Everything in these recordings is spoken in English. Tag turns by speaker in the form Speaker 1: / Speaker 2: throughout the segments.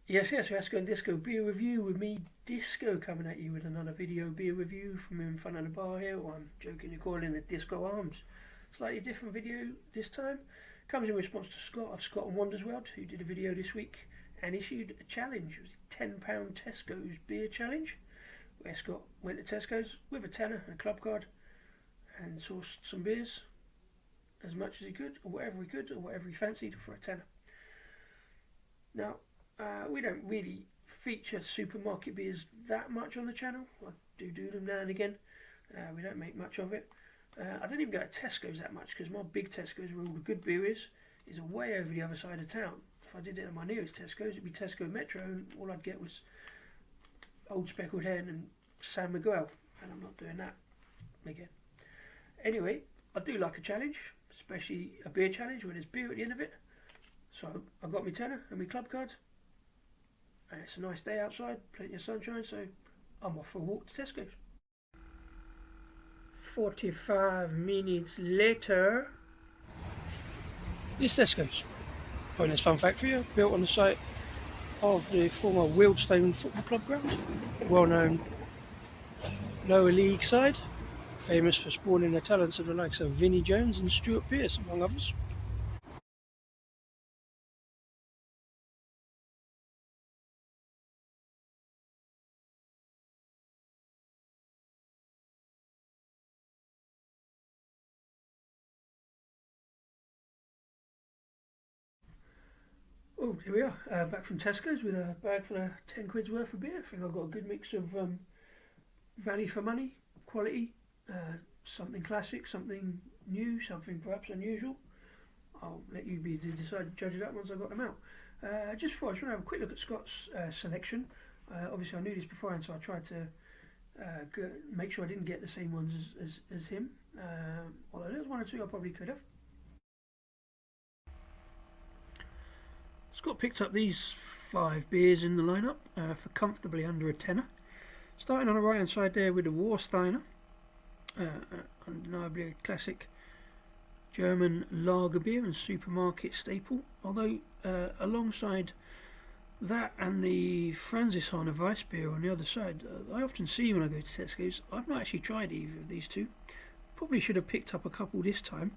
Speaker 1: Yes, Rasco and Disco beer review with me, Disco, coming at you with another video beer review from in front of the bar here. Or I'm joking, you're calling it Disco Arms. Slightly different video this time. Comes in response to Scott of Scott and Wonders World, who did a video this week and issued a challenge. It was a £10 Tesco's beer challenge, where Scott went to Tesco's with a tenner and a club card and sourced some beers as much as he could, or whatever he fancied for a tenner. Now, we don't really feature supermarket beers that much on the channel. I do them now and again. We don't make much of it. I don't even go to Tesco's that much because my big Tesco's, where all the good beer is way over the other side of town. If I did it at my nearest Tesco's, it'd be Tesco Metro, and all I'd get was Old Speckled Hen and San Miguel, and I'm not doing that again. Anyway, I do like a challenge, especially a beer challenge where there's beer at the end of it. So I've got my tenner and my club card, and it's a nice day outside, plenty of sunshine, so I'm off for a walk to Tesco's. 45 minutes later, it's Tesco's. Bonus fun fact for you, built on the site of the former Wealdstone football club ground, well known lower league side, famous for spawning the talents of the likes of Vinnie Jones and Stuart Pearce, among others. Oh, here we are, back from Tesco's with a bag full of 10 quid's worth of beer. I think I've got a good mix of value for money, quality, something classic, something new, something perhaps unusual. I'll let you be the judge of that once I've got them out. Just before, I just want to have a quick look at Scott's selection. Obviously I knew this beforehand, so I tried to make sure I didn't get the same ones as him. Although there's one or two I probably could have. Scott picked up these 5 beers in the lineup for comfortably under a tenner. Starting on the right hand side there with the Warsteiner, undeniably a classic German lager beer and supermarket staple. Although alongside that and the Franzisheimer Weiss beer on the other side, I often see when I go to Tesco's. I've not actually tried either of these two. Probably should have picked up a couple this time,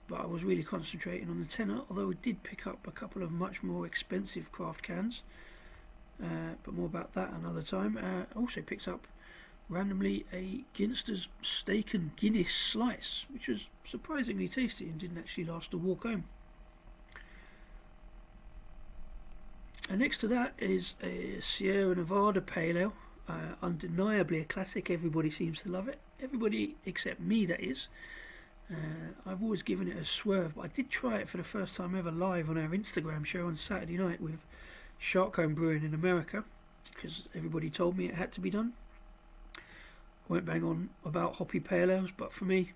Speaker 1: but I was really concentrating on the tenner, although I did pick up a couple of much more expensive craft cans, but more about that another time. Also picked up randomly a Ginster's Steak and Guinness slice, which was surprisingly tasty and didn't actually last a walk home. And next to that is a Sierra Nevada Pale Ale, undeniably a classic. Everybody seems to love it, everybody except me, that is. I've always given it a swerve, but I did try it for the first time ever live on our Instagram show on Saturday night with Sharkcomb Brewing in America, because everybody told me it had to be done. I won't bang on about hoppy pale ales, but for me,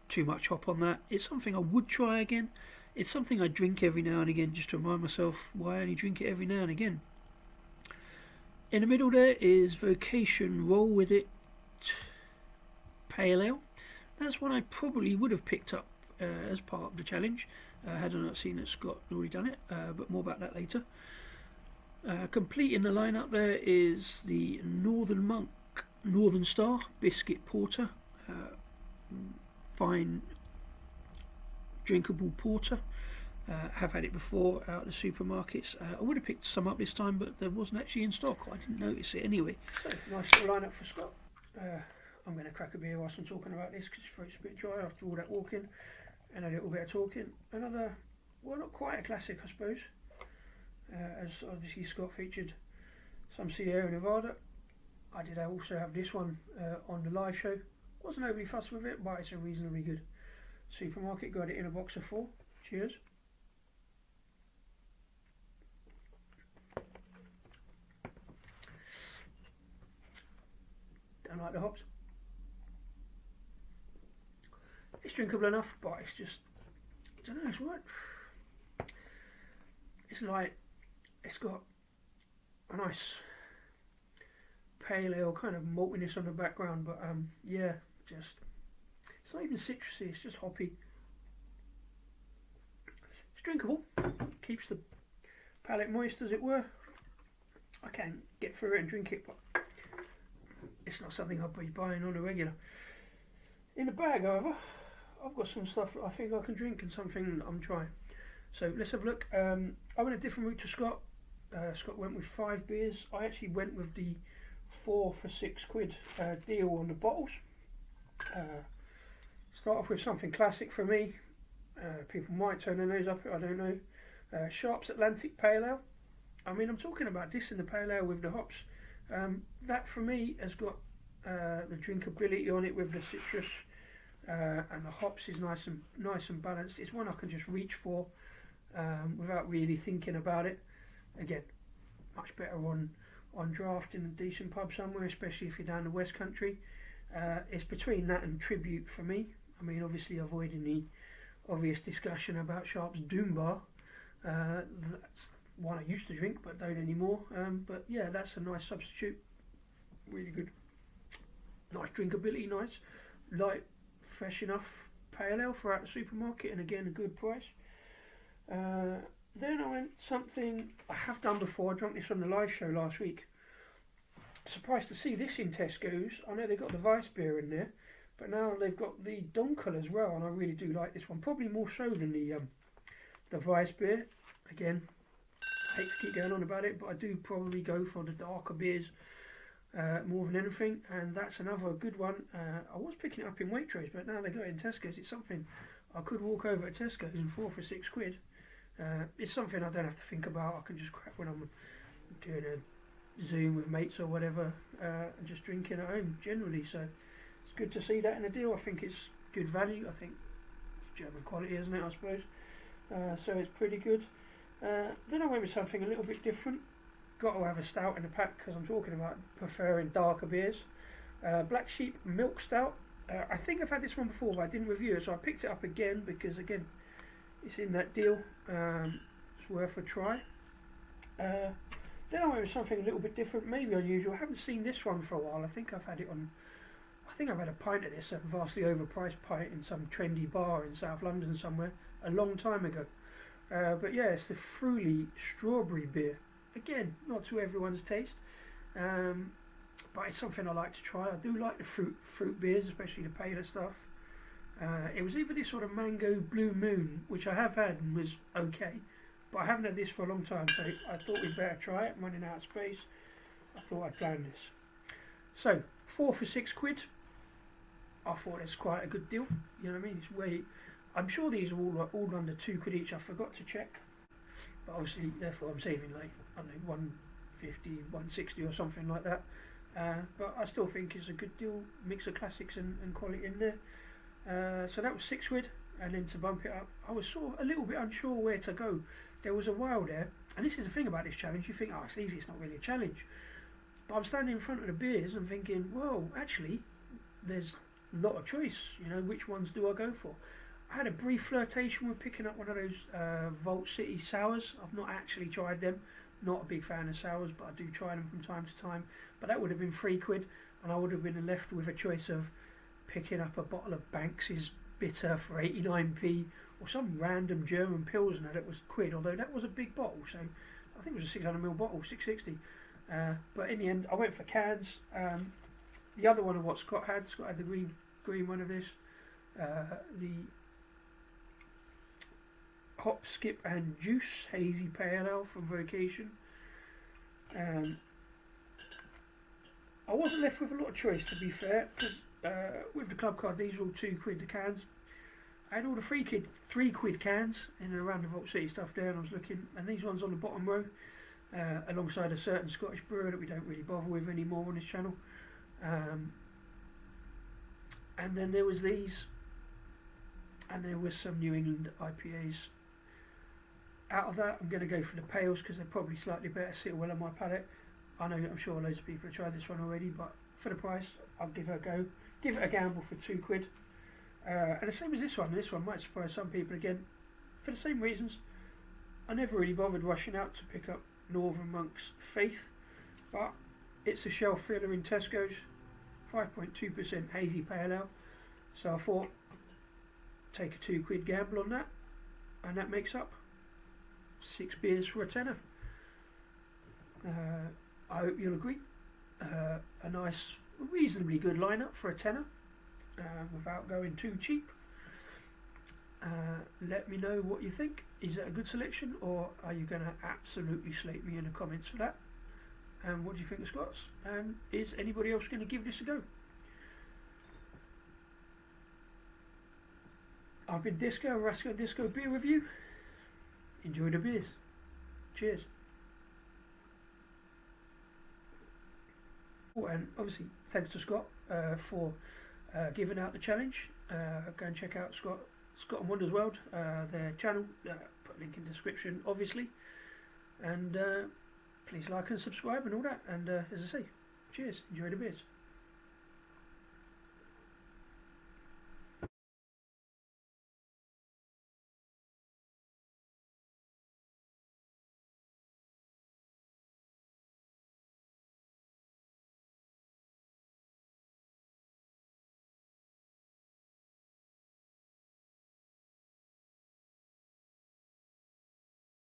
Speaker 1: too much hop on that. It's something I would try again. It's something I drink every now and again just to remind myself why I only drink it every now and again. In the middle there is Vocation Roll With It Pale Ale. That's one I probably would have picked up as part of the challenge had I not seen that Scott had already done it, but more about that later. Complete in the lineup there is the Northern Monk Northern Star Biscuit Porter, fine drinkable porter. Have had it before out of the supermarkets. I would have picked some up this time, but there wasn't actually in stock. I didn't notice it anyway. So, nice little lineup for Scott. I'm going to crack a beer whilst I'm talking about this because it's a bit dry after all that walking and a little bit of talking. Another, well, not quite a classic, I suppose, as obviously Scott featured some Sierra Nevada. I did also have this one on the live show. Wasn't overly fussed with it, but it's a reasonably good supermarket. Got it in a box of 4. Cheers. Don't like the hops. It's drinkable enough, but it's just, I don't know, it's what? It's like, it's got a nice pale ale kind of maltiness on the background, but yeah, just, it's not even citrusy, it's just hoppy. It's drinkable, keeps the palate moist, as it were. I can get through it and drink it, but it's not something I'll be buying on a regular. In the bag, however, I've got some stuff that I think I can drink and something I'm trying. So let's have a look. I went a different route to Scott. Scott went with 5 beers. I actually went with the 4 for £6 deal on the bottles. Start off with something classic for me. People might turn their nose up it, I don't know. Sharp's Atlantic Pale Ale. I mean, I'm talking about this in the pale ale with the hops. That for me has got the drinkability on it with the citrus, and the hops is nice and balanced. It's one I can just reach for without really thinking about it. Again, much better on draft in a decent pub somewhere, especially if you're down the West Country. It's between that and Tribute for me. I mean, obviously avoiding the obvious discussion about Sharp's Doom Bar. That's one I used to drink but don't anymore. But yeah, that's a nice substitute. Really good. Nice drinkability, nice. Light, fresh enough pale ale for out the supermarket, and again, a good price. Then I went something I have done before. I drank this on the live show last week. Surprised to see this in Tesco's. I know they've got the Weiss beer in there, but now they've got the Dunkel as well, and I really do like this one. Probably more so than the Weiss beer. Again, I hate to keep going on about it, but I do probably go for the darker beers more than anything, and that's another good one. I was picking it up in Waitrose, but now they got it in Tesco's. It's something I could walk over to Tesco's and 4 for £6. It's something I don't have to think about. I can just crack when I'm doing a Zoom with mates or whatever, and just drinking at home generally. So it's good to see that in a deal. I think it's good value. I think it's German quality, isn't it, I suppose. So it's pretty good. Then I went with something a little bit different. Got to have a stout in the pack because I'm talking about preferring darker beers. Black Sheep Milk Stout. I think I've had this one before, but I didn't review it, so I picked it up again because, again, it's in that deal. It's worth a try. Then I went with something a little bit different, maybe unusual. I haven't seen this one for a while. I think I've had it on. I think I've had a pint of this, a vastly overpriced pint in some trendy bar in South London somewhere, a long time ago. But yeah, it's the Fruity Strawberry Beer. Again, not to everyone's taste, but it's something I like to try. I do like the fruit beers, especially the paler stuff. It was either this sort of Mango Blue Moon, which I have had and was okay, but I haven't had this for a long time, so I thought we'd better try it. I'm running out of space. I thought I'd plan this. So, 4 for £6. I thought it's quite a good deal. You know what I mean? It's way. I'm sure these are all under £2 each. I forgot to check, but obviously, therefore, I'm saving like, I don't know, 150, 160 or something like that. But I still think it's a good deal. Mix of classics and quality in there. So that was £6, and then to bump it up, I was sort of a little bit unsure where to go. There was a while there, and this is the thing about this challenge. You think, oh, it's easy. It's not really a challenge. But I'm standing in front of the beers and thinking, well, actually, there's a lot of choice. You know, which ones do I go for? I had a brief flirtation with picking up one of those Vault City sours. I've not actually tried them. Not a big fan of sours, but I do try them from time to time. But that would have been £3, and I would have been left with a choice of picking up a bottle of Banks's Bitter for 89p, or some random German Pilsner that was £1, although that was a big bottle, so I think it was a 600ml bottle, 660. But in the end, I went for cans. The other one of what Scott had the green one of this, the Hop, Skip and Juice Hazy Pale Ale from Vocation. I wasn't left with a lot of choice, to be fair, because with the club card, these were all £2 the cans. I had all the £3 cans in and around the Vault City stuff there, and I was looking, and these ones on the bottom row, alongside a certain Scottish brewer that we don't really bother with anymore on this channel. And then there was these, and there was some New England IPAs. Out of that, I'm going to go for the pales because they're probably slightly better, sit well on my palate. I know, I'm sure loads of people have tried this one already, but for the price, I'll give it a go. Give it a gamble for £2. And the same as this one. This one might surprise some people again, for the same reasons. I never really bothered rushing out to pick up Northern Monk's Faith, but it's a shelf filler in Tesco's, 5.2% hazy pale ale. So I thought, take a £2 gamble on that, and that makes up 6 beers for a tenner. I hope you'll agree. A nice, reasonably good lineup for a tenner, without going too cheap. Let me know what you think. Is it a good selection, or are you going to absolutely slate me in the comments for that? And what do you think of Scott's? And is anybody else going to give this a go? I've been Disco, Rasco Disco Beer Review. Enjoy the beers. Cheers. Oh, and obviously, thanks to Scott for giving out the challenge. Go and check out Scott and Wonders World, their channel. Put a link in the description, obviously. And please like and subscribe and all that. And as I say, cheers. Enjoy the beers.